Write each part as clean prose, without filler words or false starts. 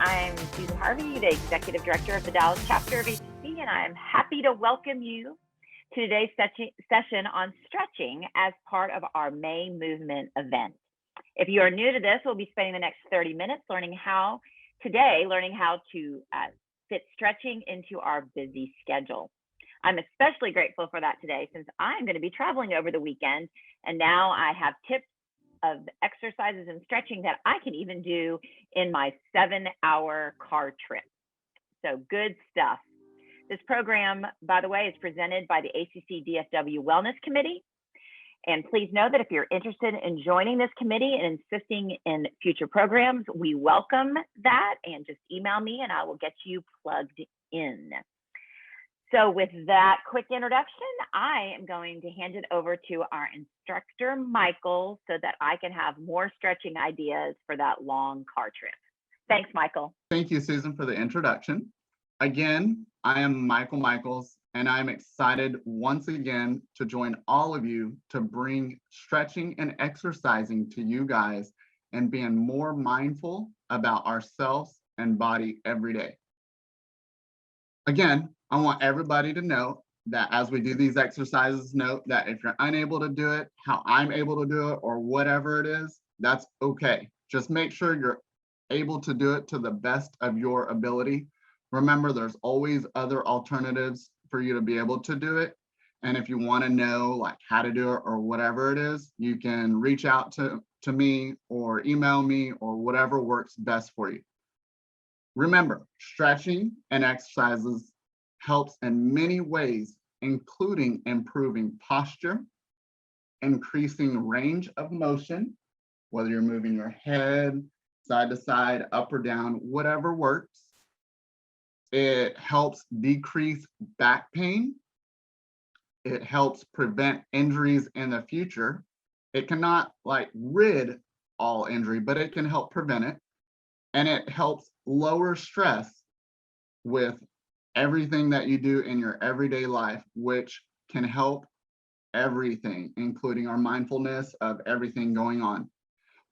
I'm Susan Harvey, the Executive Director of the Dallas chapter of ACC, and I'm happy to welcome you to today's session on stretching as part of our May Movement event. If you are new to this, we'll be spending the next 30 minutes learning how to fit stretching into our busy schedule. I'm especially grateful for that today since I'm going to be traveling over the weekend, and now I have tips of exercises and stretching that I can even do in my 7-hour car trip. So good stuff. This program, by the way, is presented by the ACC-DFW Wellness Committee. And please know that if you're interested in joining this committee and assisting in future programs, we welcome that, and just email me and I will get you plugged in. So with that quick introduction, I am going to hand it over to our instructor, Michael, so that I can have more stretching ideas for that long car trip. Thanks, Michael. Thank you, Susan, for the introduction. Again, I am Michael Michaels, and I'm excited once again to join all of you to bring stretching and exercising to you guys and being more mindful about ourselves and body every day. Again, I want everybody to know that as we do these exercises, note that if you're unable to do it, how I'm able to do it, or whatever it is, that's okay. Just make sure you're able to do it to the best of your ability. Remember, there's always other alternatives for you to be able to do it. And if you want to know like how to do it or whatever it is, you can reach out to me or email me or whatever works best for you. Remember, stretching and exercises helps in many ways, including improving posture, increasing range of motion, whether you're moving your head side to side, up or down, whatever works. It helps decrease back pain. It helps prevent injuries in the future. It cannot rid all injury, but it can help prevent it. And it helps lower stress with everything that you do in your everyday life, which can help everything, including our mindfulness of everything going on.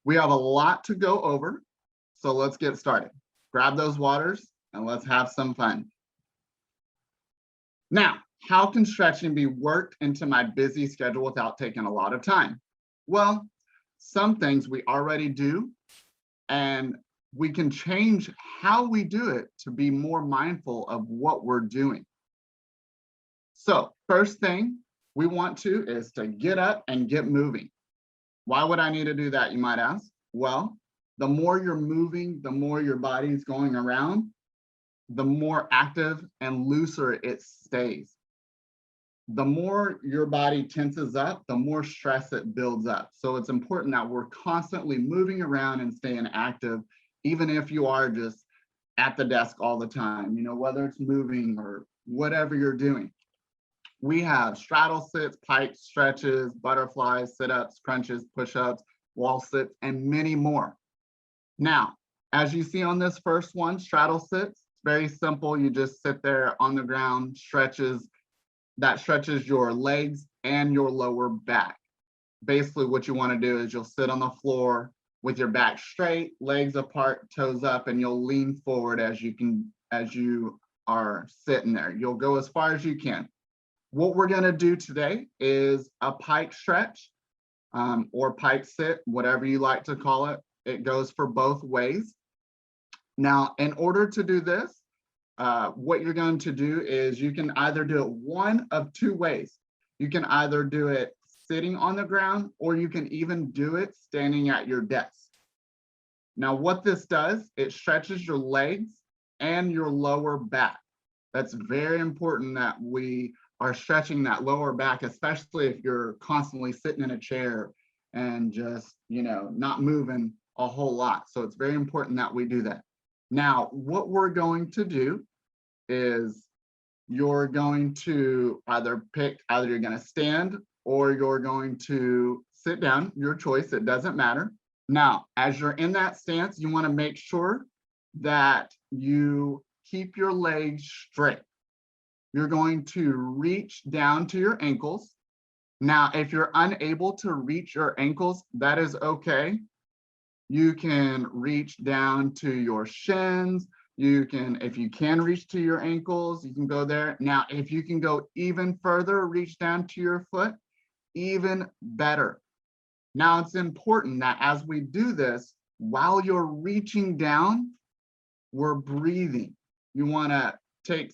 We have a lot to go over, so let's get started. Grab those waters and let's have some fun. Now, how can stretching be worked into my busy schedule without taking a lot of time? Well, some things we already do, and we can change how we do it to be more mindful of what we're doing. So first thing we want to is to get up and get moving. Why would I need to do that, you might ask? Well, the more you're moving, the more your body's going around, the more active and looser it stays. The more your body tenses up, the more stress it builds up. So it's important that we're constantly moving around and staying active, even if you are just at the desk all the time, whether it's moving or whatever you're doing. We have straddle sits, pikes, stretches, butterflies, sit-ups, crunches, push-ups, wall sits, and many more. Now, as you see on this first one, straddle sits, it's very simple. You just sit there on the ground, that stretches your legs and your lower back. Basically, what you want to do is you'll sit on the floor with your back straight, legs apart, toes up, and you'll lean forward as you are sitting there. You'll go as far as you can. What we're going to do today is a pike stretch or pike sit, whatever you like to call it. It goes for both ways. Now, in order to do this, what you're going to do is you can either do it one of two ways. You can either do it sitting on the ground, or you can even do it standing at your desk. Now, what this does, it stretches your legs and your lower back. That's very important that we are stretching that lower back, especially if you're constantly sitting in a chair and just, not moving a whole lot. So it's very important that we do that. Now, what we're going to do is you're going to either you're going to stand or you're going to sit down, your choice, it doesn't matter. Now, as you're in that stance, you want to make sure that you keep your legs straight. You're going to reach down to your ankles. Now, if you're unable to reach your ankles, that is okay. You can reach down to your shins. You can, if you can reach to your ankles, you can go there. Now, if you can go even further, reach down to your foot, even better. Now, it's important that as we do this, while you're reaching down, we're breathing. You want to take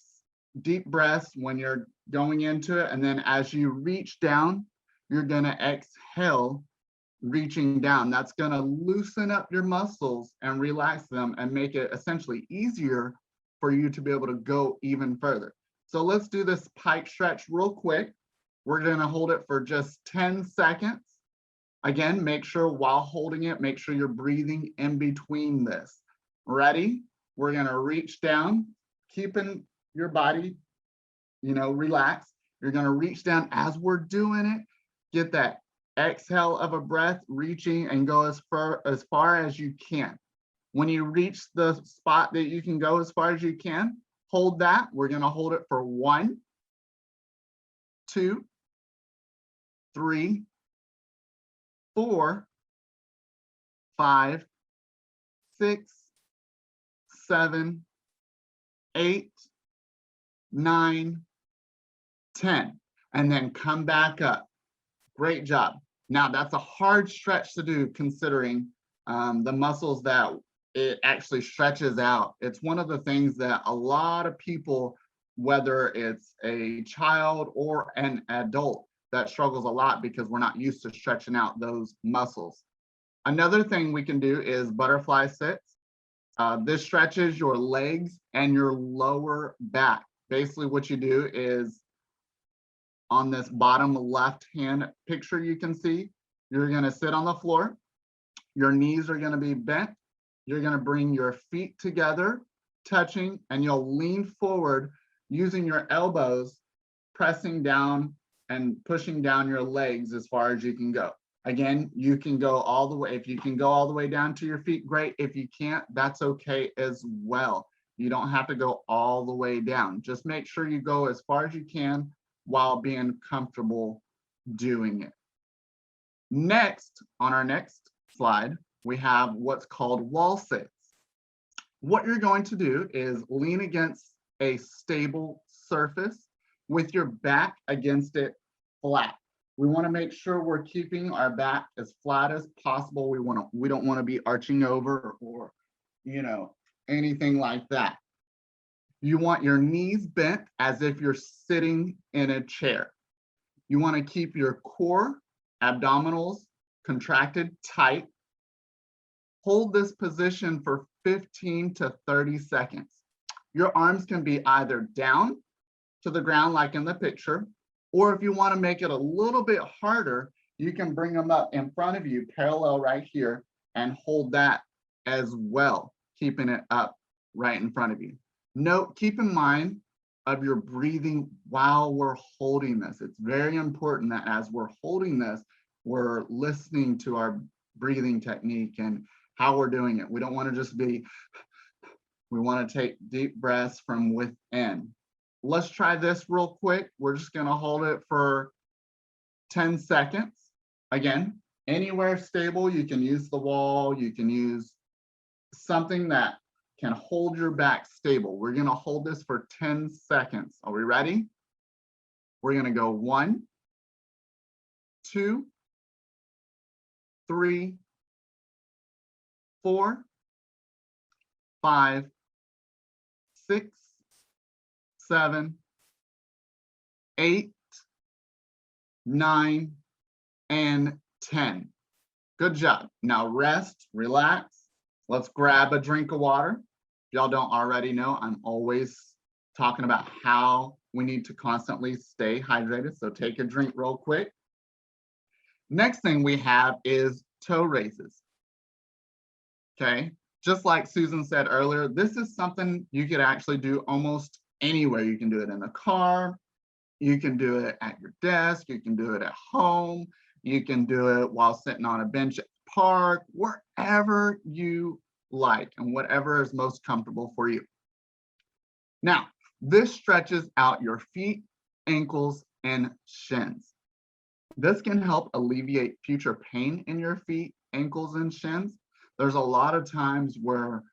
deep breaths when you're going into it. And then as you reach down, you're going to exhale, reaching down. That's going to loosen up your muscles and relax them and make it essentially easier for you to be able to go even further. So let's do this pike stretch real quick. We're going to hold it for just 10 seconds. Again, make sure while holding it, make sure you're breathing in between this. Ready? We're going to reach down, keeping your body, relaxed. You're going to reach down as we're doing it. Get that exhale of a breath, reaching and go as far as you can. When you reach the spot that you can go as far as you can, hold that. We're going to hold it for 1, 2, 3, 4, 5, 6, 7, 8, 9, 10, and then come back up. Great job. Now that's a hard stretch to do considering the muscles that it actually stretches out. It's one of the things that a lot of people, whether it's a child or an adult, that struggles a lot because we're not used to stretching out those muscles. Another thing we can do is butterfly sits. This stretches your legs and your lower back. Basically what you do is on this bottom left hand picture you can see, you're going to sit on the floor. Your knees are going to be bent. You're going to bring your feet together, touching, and you'll lean forward using your elbows, pressing down and pushing down your legs as far as you can go. Again, you can go all the way. If you can go all the way down to your feet, great. If you can't, that's okay as well. You don't have to go all the way down. Just make sure you go as far as you can while being comfortable doing it. Next, on our next slide, we have what's called wall sits. What you're going to do is lean against a stable surface with your back against it flat. We want to make sure we're keeping our back as flat as possible. We don't want to be arching over or, anything like that. You want your knees bent as if you're sitting in a chair. You want to keep your core, abdominals contracted tight. Hold this position for 15 to 30 seconds. Your arms can be either down to the ground like in the picture, or if you want to make it a little bit harder, you can bring them up in front of you, parallel right here, and hold that as well, keeping it up right in front of you. Note, keep in mind of your breathing while we're holding this. It's very important that as we're holding this, we're listening to our breathing technique and how we're doing it. We don't want to just be, we want to take deep breaths from within. Let's try this real quick. We're just going to hold it for 10 seconds. Again, anywhere stable, you can use the wall, you can use something that can hold your back stable. We're going to hold this for 10 seconds. Are we ready? We're going to go 1, 2, 3, 4, 5, 6, 7, 8, 9, and 10. Good job. Now rest, relax. Let's grab a drink of water. If y'all don't already know, I'm always talking about how we need to constantly stay hydrated. So take a drink real quick. Next thing we have is toe raises. Okay, just like Susan said earlier, this is something you could actually do almost anywhere. You can do it in the car, you can do it at your desk, you can do it at home, you can do it while sitting on a bench at the park, wherever you like and whatever is most comfortable for you. Now, this stretches out your feet, ankles, and shins. This can help alleviate future pain in your feet, ankles, and shins. There's a lot of times where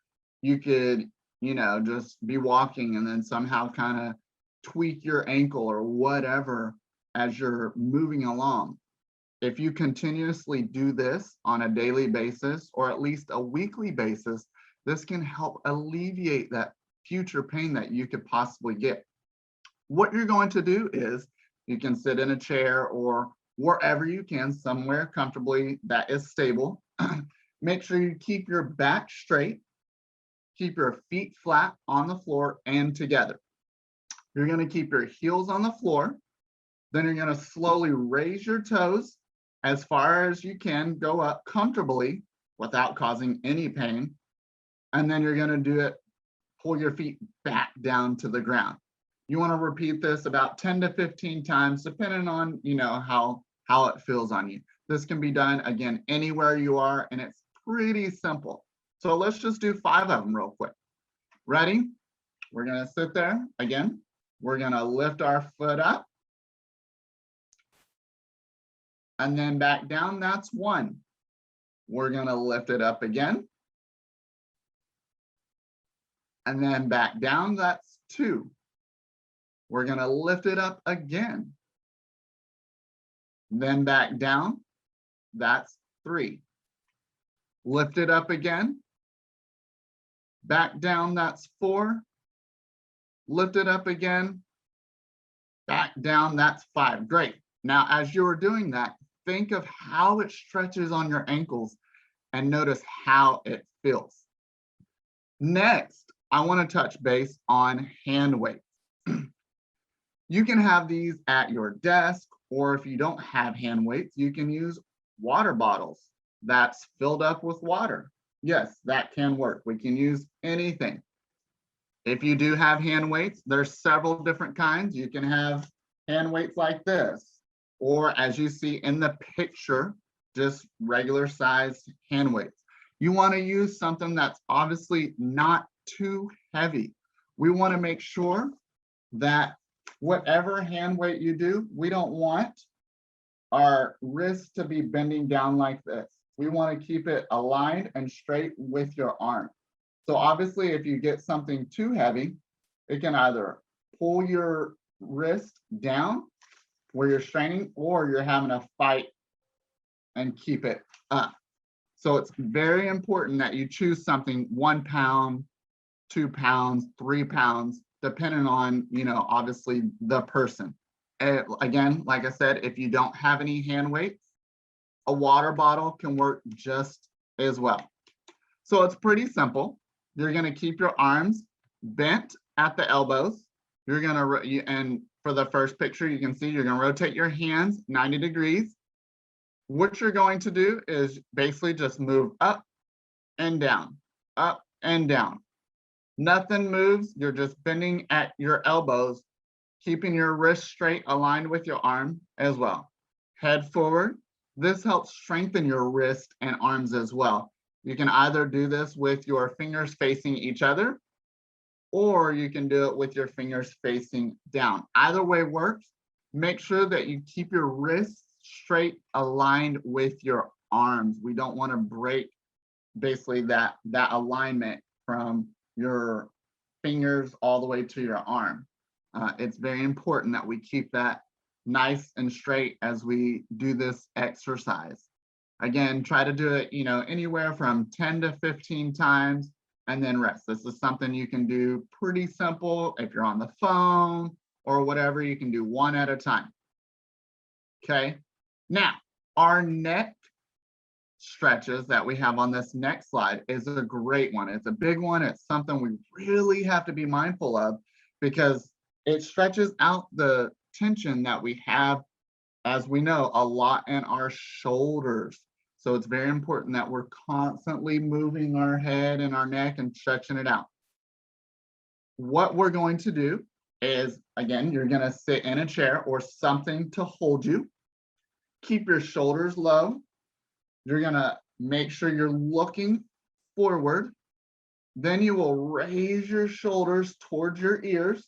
you could, just be walking and then somehow kind of tweak your ankle or whatever as you're moving along. If you continuously do this on a daily basis or at least a weekly basis, this can help alleviate that future pain that you could possibly get. What you're going to do is you can sit in a chair or wherever you can, somewhere comfortably that is stable. Make sure you keep your back straight, keep your feet flat on the floor and together. You're going to keep your heels on the floor. Then you're going to slowly raise your toes as far as you can, go up comfortably without causing any pain. And then you're going to do it, pull your feet back down to the ground. You want to repeat this about 10 to 15 times, depending on, how it feels on you. This can be done, again, anywhere you are, and it's pretty simple. So let's just do 5 of them real quick. Ready? We're going to sit there again. We're going to lift our foot up. And then back down, that's 1. We're going to lift it up again. And then back down, that's 2. We're going to lift it up again. Then back down, that's 3. Lift it up again. Back down, that's 4. Lift it up again. Back down, that's 5. Great. Now, as you're doing that, think of how it stretches on your ankles and notice how it feels. Next, I want to touch base on hand weights. You can have these at your desk, or if you don't have hand weights, you can use water bottles that's filled up with water. Yes, that can work. We can use anything. If you do have hand weights, there's several different kinds. You can have hand weights like this, or as you see in the picture, just regular sized hand weights. You want to use something that's obviously not too heavy. We want to make sure that whatever hand weight you do, we don't want our wrists to be bending down like this. We want to keep it aligned and straight with your arm. So obviously, if you get something too heavy, it can either pull your wrist down where you're straining, or you're having to fight and keep it up. So it's very important that you choose something 1 pound, 2 pounds, 3 pounds, depending on, obviously the person. Again, like I said, if you don't have any hand weights, a water bottle can work just as well. So it's pretty simple. You're going to keep your arms bent at the elbows. You're going to, and for the first picture, you can see you're going to rotate your hands 90 degrees. What you're going to do is basically just move up and down, up and down. Nothing moves. You're just bending at your elbows, keeping your wrist straight, aligned with your arm as well. Head forward. This helps strengthen your wrist and arms as well. You can either do this with your fingers facing each other, or you can do it with your fingers facing down. Either way works. Make sure that you keep your wrists straight, aligned with your arms. We don't want to break basically that alignment from your fingers all the way to your arm. It's very important that we keep that nice and straight as we do this exercise. Again, try to do it, anywhere from 10 to 15 times and then rest. This is something you can do pretty simple. If you're on the phone or whatever, you can do 1 at a time. Okay. Now, our neck stretches that we have on this next slide is a great one. It's a big one. It's something we really have to be mindful of because it stretches out the tension that we have, as we know, a lot in our shoulders. So it's very important that we're constantly moving our head and our neck and stretching it out. What we're going to do is, again, you're going to sit in a chair or something to hold you. Keep your shoulders low. You're going to make sure you're looking forward. Then you will raise your shoulders towards your ears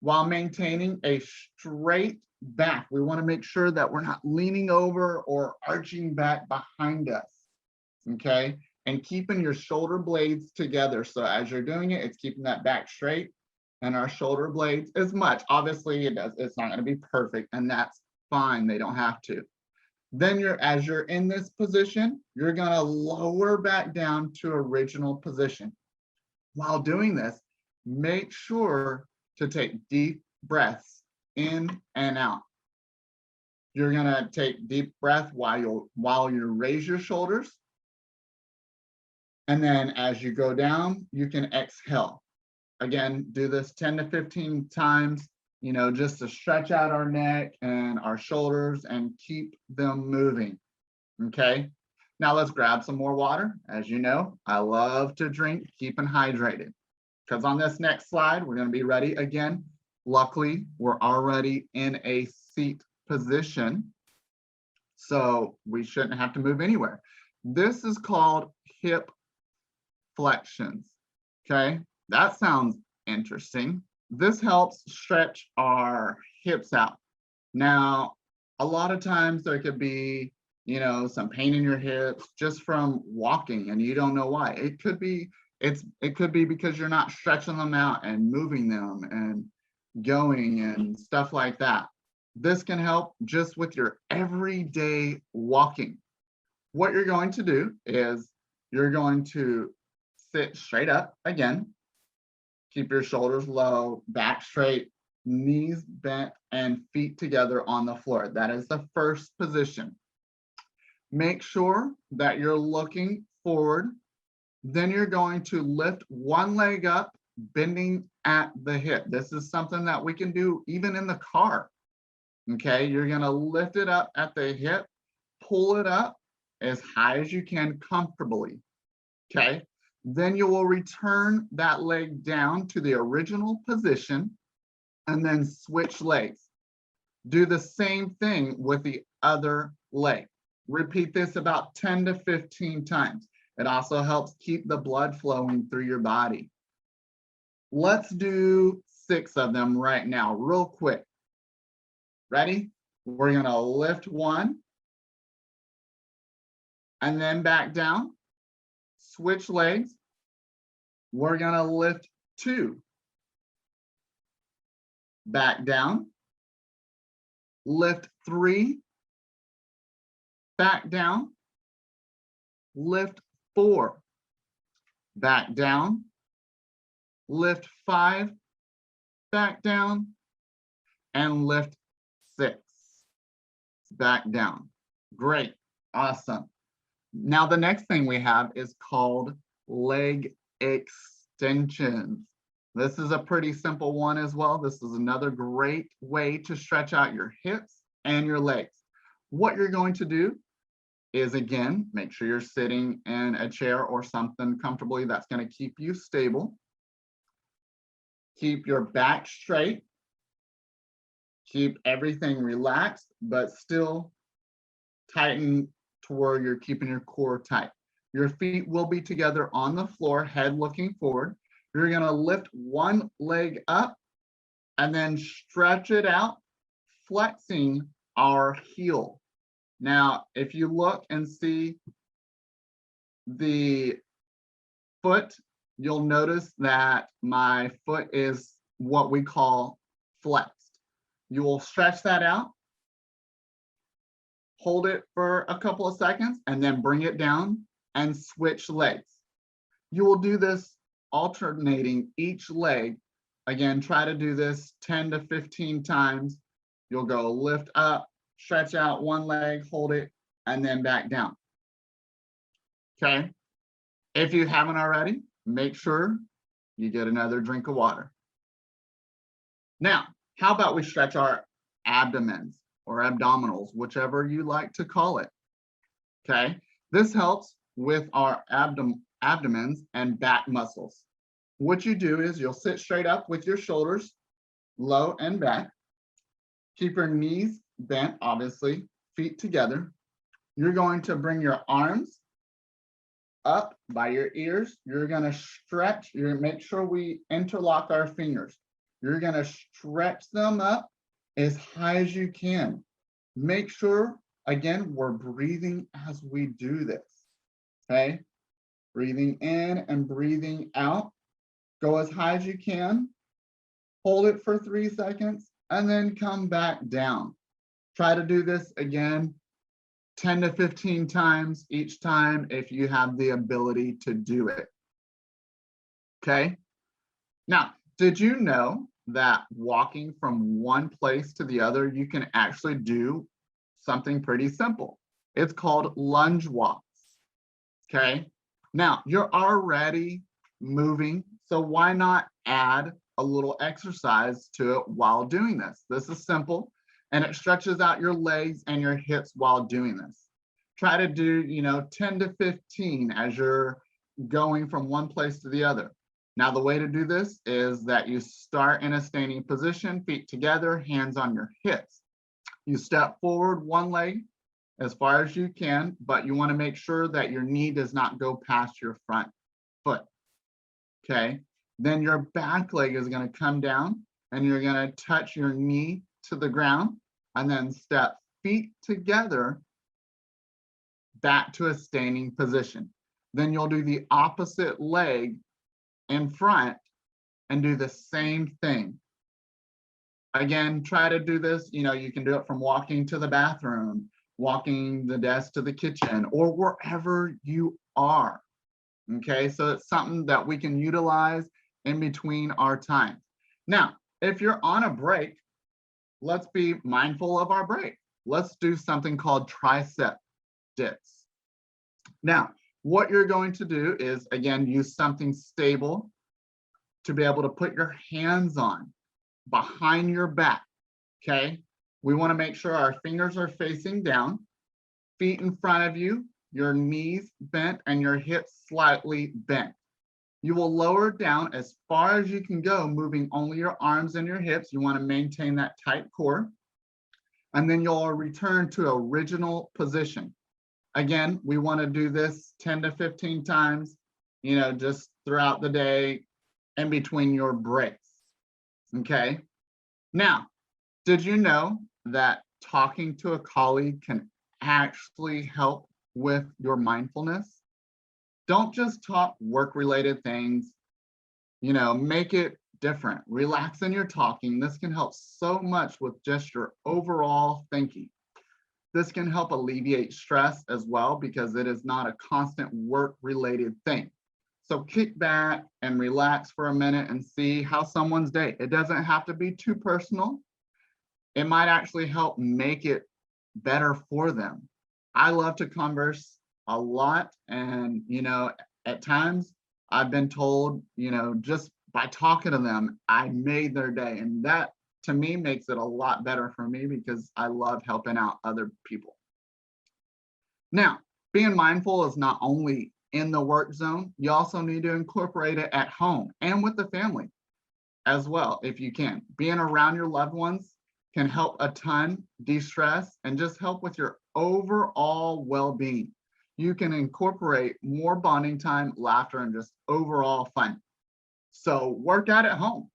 while maintaining a straight back. We want to make sure that we're not leaning over or arching back behind us. okay? And keeping your shoulder blades together. So as you're doing it, it's keeping that back straight and our shoulder blades as much. Obviously, it's not gonna be perfect, and that's fine, they don't have to. Then as you're in this position, you're gonna lower back down to original position. While doing this, make sure to take deep breaths in and out. You're gonna take deep breath while you raise your shoulders. And then as you go down, you can exhale. Again, do this 10 to 15 times, just to stretch out our neck and our shoulders and keep them moving, okay? Now let's grab some more water. As you know, I love to drink, keeping hydrated. Because on this next slide, we're gonna be ready again. Luckily, we're already in a seat position, so we shouldn't have to move anywhere. This is called hip flexions, okay? That sounds interesting. This helps stretch our hips out. Now, a lot of times there could be, some pain in your hips just from walking and you don't know why. It could be because you're not stretching them out and moving them and going and stuff like that. This can help just with your everyday walking. What you're going to do is you're going to sit straight up again. Keep your shoulders low, back straight, knees bent, and feet together on the floor. That is the first position. Make sure that you're looking forward. Then you're going to lift one leg up, bending at the hip. This is something that we can do even in the car. Okay, you're gonna lift it up at the hip, pull it up as high as you can comfortably. Okay, then you will return that leg down to the original position and then switch legs. Do the same thing with the other leg. Repeat this about 10 to 15 times. It also helps keep the blood flowing through your body. Let's do 6 of them right now, real quick. Ready? We're gonna lift 1 and then back down. Switch legs. We're gonna lift 2. Back down. Lift 3. Back down. Lift 4. Back down. Lift 5. Back down. And lift 6. Back down. Great. Awesome. Now the next thing we have is called leg extensions. This is a pretty simple one as well. This is another great way to stretch out your hips and your legs. What you're going to do is, again, make sure you're sitting in a chair or something comfortably that's going to keep you stable. Keep your back straight. Keep everything relaxed, but still tighten to where you're keeping your core tight. Your feet will be together on the floor, head looking forward. You're going to lift one leg up and then stretch it out, flexing our heel. Now, if you look and see the foot, you'll notice that my foot is what we call flexed. You will stretch that out, hold it for a couple of seconds, and then bring it down and switch legs. You will do this alternating each leg. Again, try to do this 10 to 15 times. You'll go lift up, stretch out one leg, hold it, and then back down. Okay? If you haven't already, make sure you get another drink of water. Now, how about we stretch our abdomens or abdominals, whichever you like to call it. Okay? This helps with our abdomens and back muscles. What you do is you'll sit straight up with your shoulders low and back. Keep your knees bent, obviously, feet together. You're going to bring your arms up by your ears. You're going to stretch. You're going to make sure we interlock our fingers. You're going to stretch them up as high as you can. Make sure, again, we're breathing as we do this. okay? Breathing in and breathing out. Go as high as you can. Hold it for 3 seconds and then come back down. Try to do this again 10 to 15 times each time if you have the ability to do it. Okay? Now, did you know that walking from one place to the other, you can actually do something pretty simple? It's called lunge walks. Okay? Now, you're already moving, so why not add a little exercise to it while doing this? This is simple, and it stretches out your legs and your hips while doing this. Try to do, 10 to 15 as you're going from one place to the other. Now, the way to do this is that you start in a standing position, feet together, hands on your hips. You step forward one leg as far as you can, but you want to make sure that your knee does not go past your front foot. Okay? Then your back leg is going to come down and you're going to touch your knee to the ground and then step feet together back to a standing position. Then you'll do the opposite leg in front and do the same thing. Again, try to do this, you can do it from walking to the bathroom, walking the desk to the kitchen, or wherever you are. Okay, so it's something that we can utilize in between our time. Now, if you're on a break, let's be mindful of our break. Let's do something called tricep dips. Now, what you're going to do is, again, use something stable to be able to put your hands on behind your back, okay? We want to make sure our fingers are facing down, feet in front of you, your knees bent, and your hips slightly bent. You will lower down as far as you can go, moving only your arms and your hips. You want to maintain that tight core. And then you'll return to original position. Again, we want to do this 10 to 15 times, just throughout the day in between your breaks. Okay. Now, did you know that talking to a colleague can actually help with your mindfulness? Don't just talk work-related things, make it different. Relax in your talking. This can help so much with just your overall thinking. This can help alleviate stress as well because it is not a constant work-related thing. So kick back and relax for a minute and see how someone's day. It doesn't have to be too personal. It might actually help make it better for them. I love to converse a lot, and at times I've been told, just by talking to them, I made their day, and that to me makes it a lot better for me because I love helping out other people. Now, being mindful is not only in the work zone, you also need to incorporate it at home and with the family as well, if you can. Being around your loved ones can help a ton, de-stress, and just help with your overall well-being. You can incorporate more bonding time, laughter, and just overall fun. So work out at home.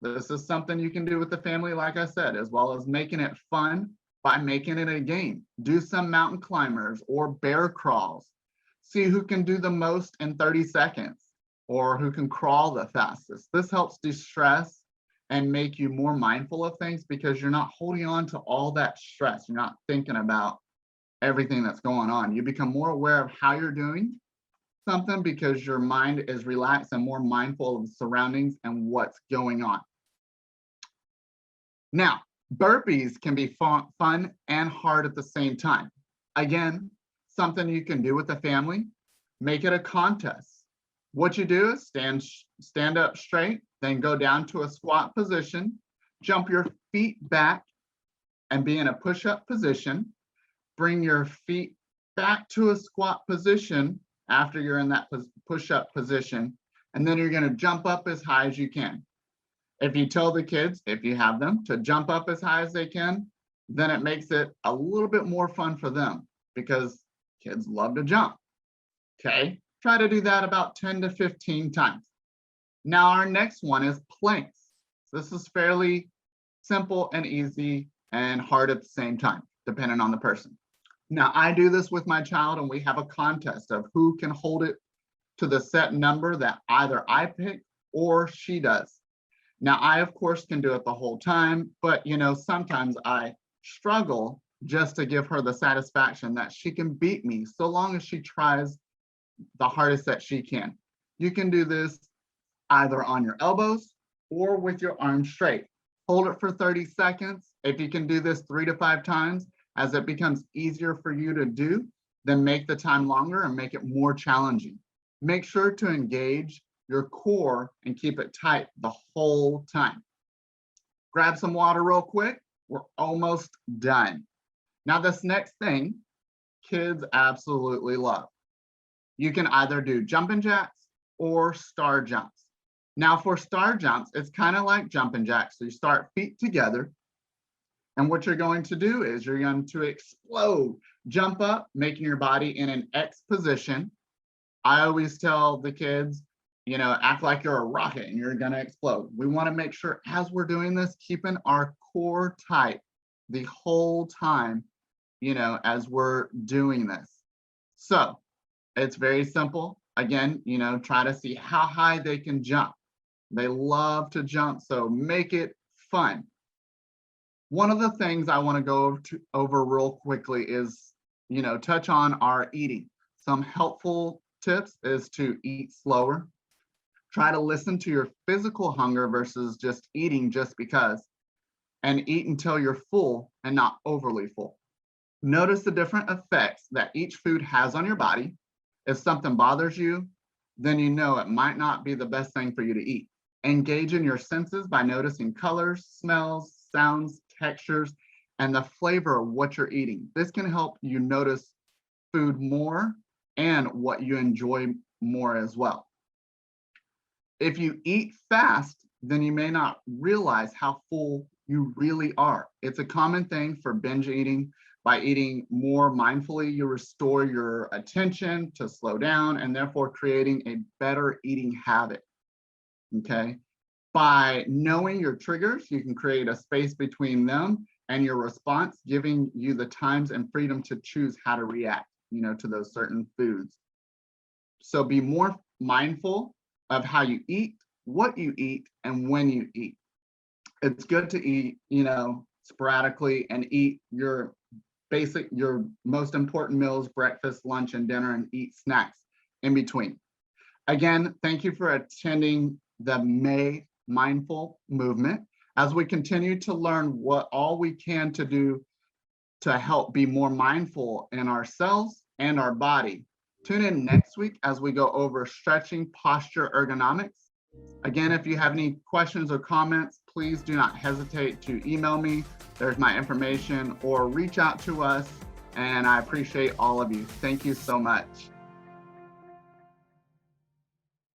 This is something you can do with the family, like I said, as well as making it fun by making it a game. Do some mountain climbers or bear crawls. See who can do the most in 30 seconds or who can crawl the fastest. This helps de-stress and make you more mindful of things because you're not holding on to all that stress. You're not thinking about everything that's going on. You become more aware of how you're doing something because your mind is relaxed and more mindful of the surroundings and what's going on. Now, burpees can be fun and hard at the same time. Again, something you can do with the family. Make it a contest. What you do is stand up straight, then go down to a squat position, jump your feet back and be in a push-up position. Bring your feet back to a squat position after you're in that push-up position, and then you're going to jump up as high as you can. If you tell the kids, if you have them, to jump up as high as they can, then it makes it a little bit more fun for them because kids love to jump. Okay, try to do that about 10 to 15 times. Now our next one is planks. This is fairly simple and easy and hard at the same time, depending on the person. Now, I do this with my child, and we have a contest of who can hold it to the set number that either I pick or she does. Now, I, of course, can do it the whole time, but sometimes I struggle just to give her the satisfaction that she can beat me so long as she tries the hardest that she can. You can do this either on your elbows or with your arms straight. Hold it for 30 seconds. If you can do this 3 to 5 times, as it becomes easier for you to do, then make the time longer and make it more challenging. Make sure to engage your core and keep it tight the whole time. Grab some water real quick. We're almost done. Now, this next thing, kids absolutely love. You can either do jumping jacks or star jumps. Now, for star jumps, it's kind of like jumping jacks. So you start feet together. And what you're going to do is you're going to explode, jump up, making your body in an X position. I always tell the kids, act like you're a rocket and you're going to explode. We want to make sure as we're doing this, keeping our core tight the whole time, as we're doing this. So it's very simple. Again, try to see how high they can jump. They love to jump, so make it fun. One of the things I want to go over real quickly is, touch on our eating. Some helpful tips is to eat slower. Try to listen to your physical hunger versus just eating just because, and eat until you're full and not overly full. Notice the different effects that each food has on your body. If something bothers you, then it might not be the best thing for you to eat. Engage in your senses by noticing colors, smells, sounds, textures, and the flavor of what you're eating. This can help you notice food more and what you enjoy more as well. If you eat fast, then you may not realize how full you really are. It's a common thing for binge eating. By eating more mindfully, you restore your attention to slow down and therefore creating a better eating habit. Okay. By knowing your triggers, you can create a space between them and your response, giving you the times and freedom to choose how to react, to those certain foods. So be more mindful of how you eat, what you eat, and when you eat. It's good to eat, sporadically and eat your most important meals, breakfast, lunch, and dinner, and eat snacks in between. Again, thank you for attending the May Mindful Movement as we continue to learn what all we can to do to help be more mindful in ourselves and our body. Tune in next week as we go over stretching, posture, ergonomics. Again, if you have any questions or comments, please do not hesitate to email me. There's my information, or reach out to us, and I appreciate all of you. Thank you so much.